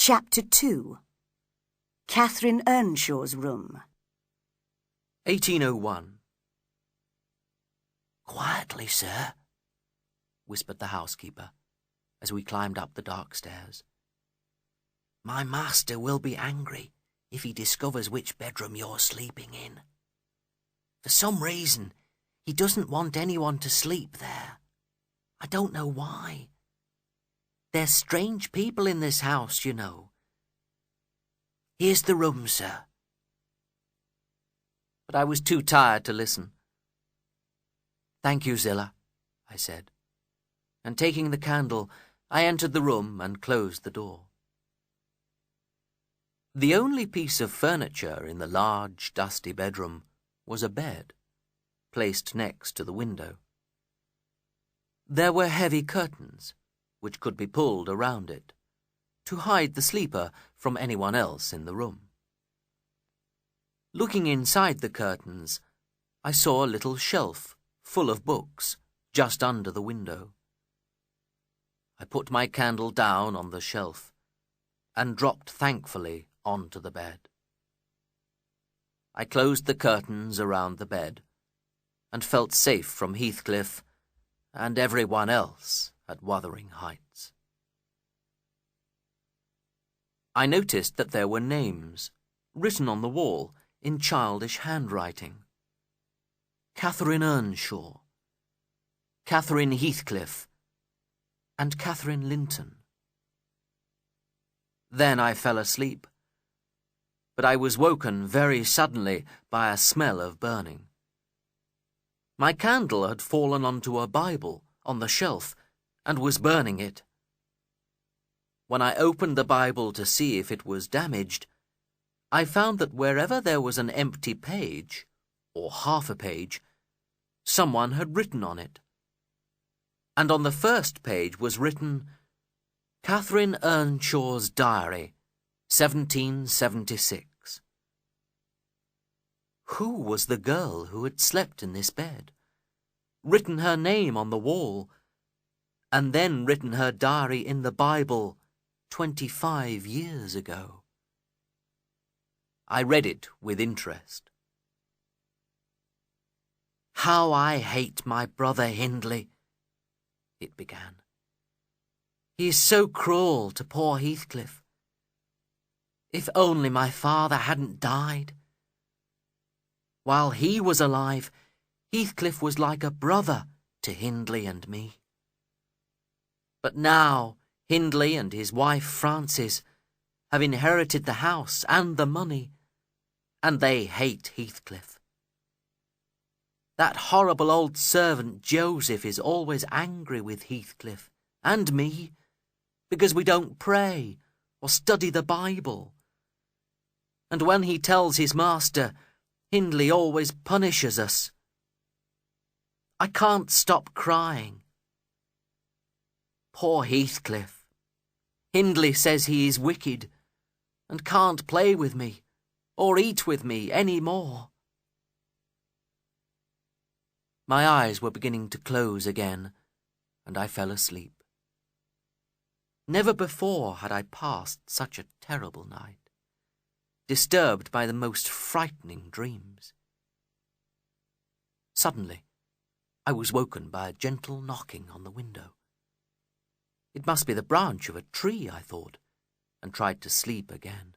Chapter 2. Catherine Earnshaw's Room. 1801. "Quietly, sir," whispered the housekeeper, as we climbed up the dark stairs. "My master will be angry if he discovers which bedroom you're sleeping in. For some reason, he doesn't want anyone to sleep there. I don't know why. There's strange people in this house, you know. Here's the room, sir." But I was too tired to listen. "Thank you, Zillah," I said, and taking the candle, I entered the room and closed the door. The only piece of furniture in the large, dusty bedroom was a bed, placed next to the window. There were heavy curtains, which could be pulled around it, to hide the sleeper from anyone else in the room. Looking inside the curtains, I saw a little shelf full of books just under the window. I put my candle down on the shelf and dropped thankfully onto the bed. I closed the curtains around the bed and felt safe from Heathcliff and everyone else at Wuthering Heights. I noticed that there were names written on the wall in childish handwriting. Catherine Earnshaw, Catherine Heathcliff, and Catherine Linton. Then I fell asleep, but I was woken very suddenly by a smell of burning. My candle had fallen onto a Bible on the shelf and was burning it. When I opened the Bible to see if it was damaged, I found that wherever there was an empty page, or half a page, someone had written on it. And on the first page was written, "Catherine Earnshaw's Diary, 1776. Who was the girl who had slept in this bed, written her name on the wall, and then written her diary in the Bible 25 years ago? I read it with interest. "How I hate my brother Hindley," it began. "He is so cruel to poor Heathcliff. If only my father hadn't died. While he was alive, Heathcliff was like a brother to Hindley and me. But now Hindley and his wife Frances have inherited the house and the money, and they hate Heathcliff. That horrible old servant Joseph is always angry with Heathcliff and me because we don't pray or study the Bible. And when he tells his master, Hindley always punishes us. I can't stop crying. Poor Heathcliff. Hindley says he is wicked and can't play with me or eat with me any more." My eyes were beginning to close again, and I fell asleep. Never before had I passed such a terrible night, disturbed by the most frightening dreams. Suddenly, I was woken by a gentle knocking on the window. It must be the branch of a tree, I thought, and tried to sleep again.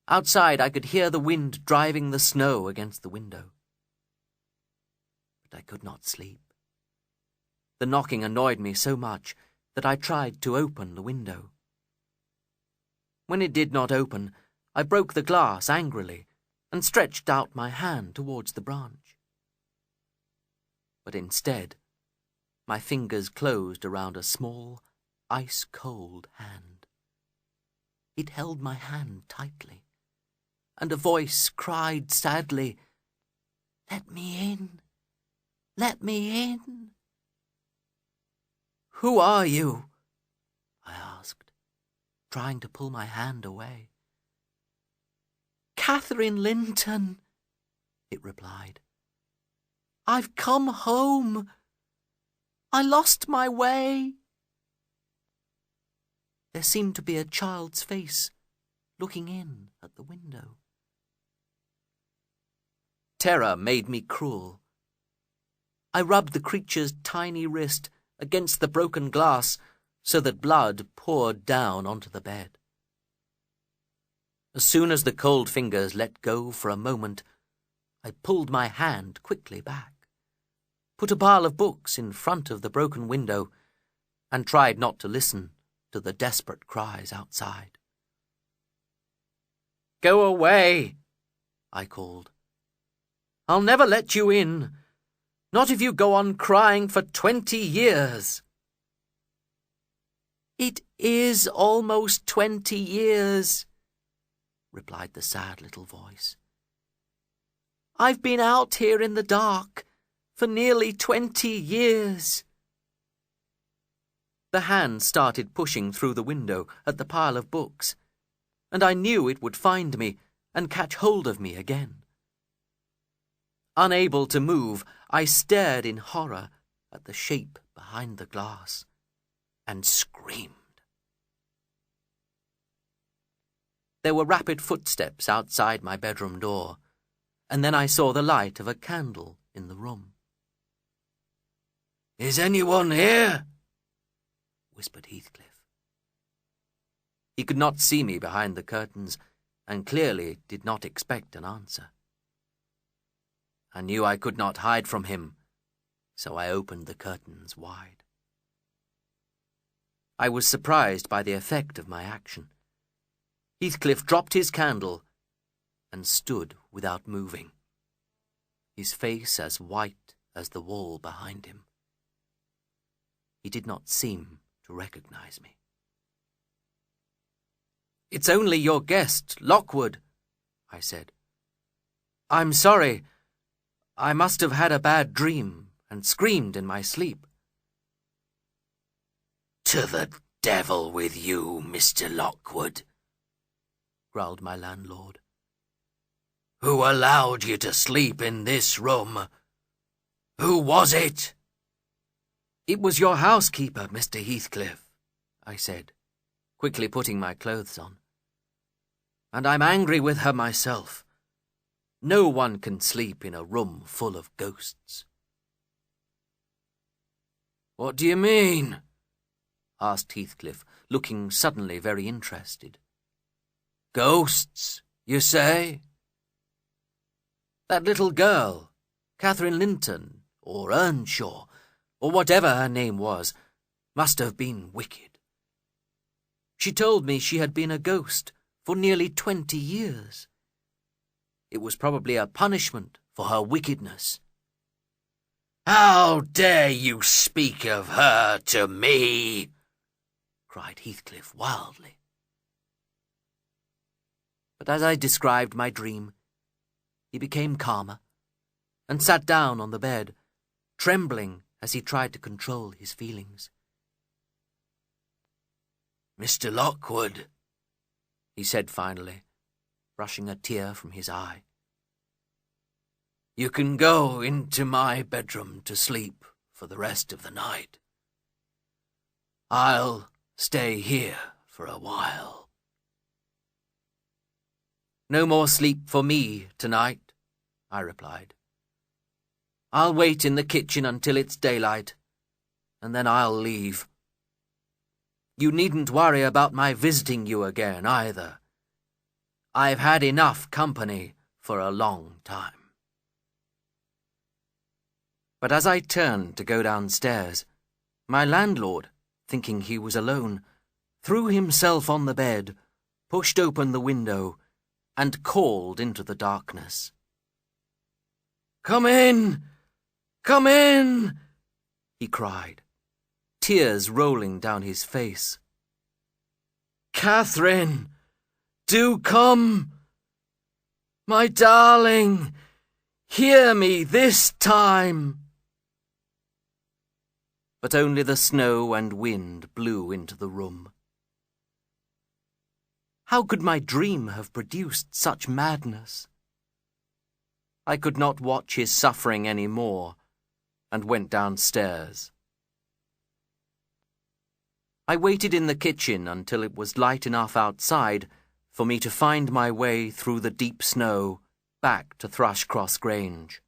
Outside, I could hear the wind driving the snow against the window. But I could not sleep. The knocking annoyed me so much that I tried to open the window. When it did not open, I broke the glass angrily and stretched out my hand towards the branch. But instead, my fingers closed around a small, ice-cold hand. It held my hand tightly, and a voice cried sadly, "Let me in! Let me in!" "Who are you?" I asked, trying to pull my hand away. "Catherine Linton," it replied. "I've come home. I lost my way." there seemed to be a child's face looking in at the window. Terror made me cruel. I rubbed the creature's tiny wrist against the broken glass so that blood poured down onto the bed. As soon as the cold fingers let go for a moment, I pulled my hand quickly back, put a pile of books in front of the broken window, and tried not to listen to the desperate cries outside. "Go away," I called. "I'll never let you in, not if you go on crying for 20 years. "It is almost 20 years, replied the sad little voice. "I've been out here in the dark for nearly 20 years. The hand started pushing through the window at the pile of books, and I knew it would find me and catch hold of me again. Unable to move, I stared in horror at the shape behind the glass and screamed. There were rapid footsteps outside my bedroom door, and then I saw the light of a candle in the room. "Is anyone here?" whispered Heathcliff. He could not see me behind the curtains, and clearly did not expect an answer. I knew I could not hide from him, so I opened the curtains wide. I was surprised by the effect of my action. Heathcliff dropped his candle and stood without moving, his face as white as the wall behind him. He did not seem to recognize me. "It's only your guest, Lockwood," I said. "I'm sorry. I must have had a bad dream and screamed in my sleep." "To the devil with you, Mr. Lockwood," growled my landlord. "Who allowed you to sleep in this room? Who was it?" "It was your housekeeper, Mr. Heathcliff," I said, quickly putting my clothes on. "And I'm angry with her myself. No one can sleep in a room full of ghosts." "What do you mean?" asked Heathcliff, looking suddenly very interested. "Ghosts, you say?" "That little girl, Catherine Linton, or Earnshaw, or whatever her name was, must have been wicked. She told me she had been a ghost for nearly 20 years. It was probably a punishment for her wickedness." "How dare you speak of her to me?" cried Heathcliff wildly. But as I described my dream, he became calmer and sat down on the bed, trembling as he tried to control his feelings. "Mr. Lockwood," he said finally, brushing a tear from his eye, "you can go into my bedroom to sleep for the rest of the night. I'll stay here for a while." "No more sleep for me tonight," I replied. "I'll wait in the kitchen until it's daylight, and then I'll leave. You needn't worry about my visiting you again, either. I've had enough company for a long time." But as I turned to go downstairs, my landlord, thinking he was alone, threw himself on the bed, pushed open the window, and called into the darkness. "Come in! Come in!" he cried, tears rolling down his face. "Catherine, do come! My darling, hear me this time!" But only the snow and wind blew into the room. How could my dream have produced such madness? I could not watch his suffering any more, and went downstairs. I waited in the kitchen until it was light enough outside for me to find my way through the deep snow back to Thrushcross Grange.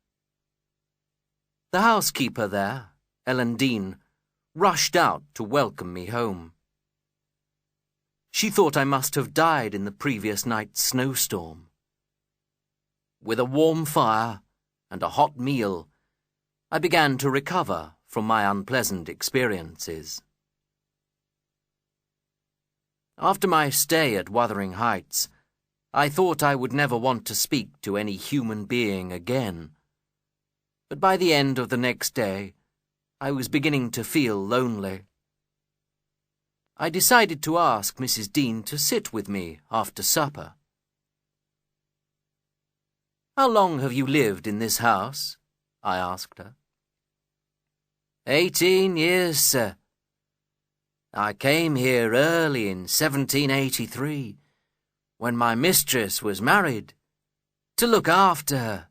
The housekeeper there, Ellen Dean, rushed out to welcome me home. She thought I must have died in the previous night's snowstorm. With a warm fire and a hot meal, I began to recover from my unpleasant experiences. After my stay at Wuthering Heights, I thought I would never want to speak to any human being again. But by the end of the next day, I was beginning to feel lonely. I decided to ask Mrs. Dean to sit with me after supper. "How long have you lived in this house?" I asked her. 18 years, sir. I came here early in 1783, when my mistress was married, to look after her.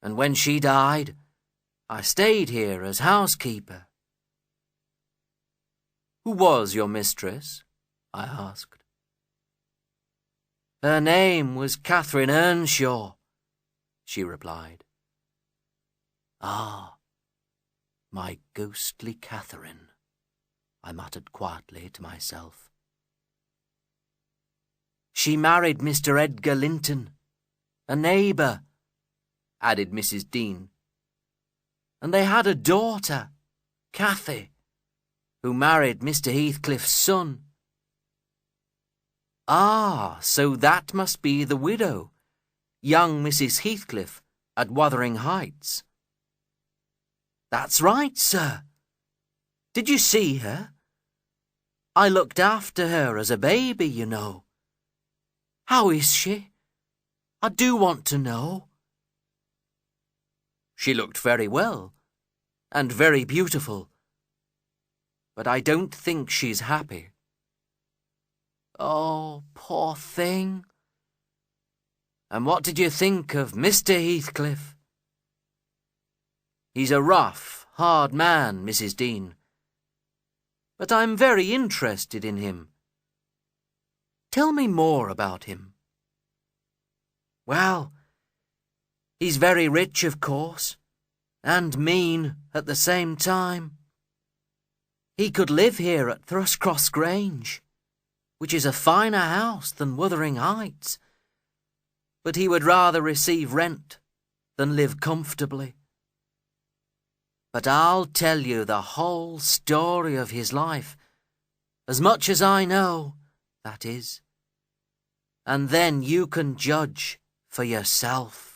And when she died, I stayed here as housekeeper." "Who was your mistress?" I asked. "Her name was Catherine Earnshaw," she replied. "Ah, my ghostly Catherine," I muttered quietly to myself. "She married Mr. Edgar Linton, a neighbour," added Mrs. Dean. "And they had a daughter, Cathy, who married Mr. Heathcliff's son." "Ah, so that must be the widow, young Mrs. Heathcliff at Wuthering Heights." "That's right, sir. Did you see her? I looked after her as a baby, you know. How is she? I do want to know." "She looked very well, and very beautiful, but I don't think she's happy." "Oh, poor thing. And what did you think of Mr. Heathcliff?" "He's a rough, hard man, Mrs. Dean. But I'm very interested in him. Tell me more about him." "Well, he's very rich, of course, and mean at the same time. He could live here at Thrushcross Grange, which is a finer house than Wuthering Heights, but he would rather receive rent than live comfortably. But I'll tell you the whole story of his life, as much as I know, that is, and then you can judge for yourself."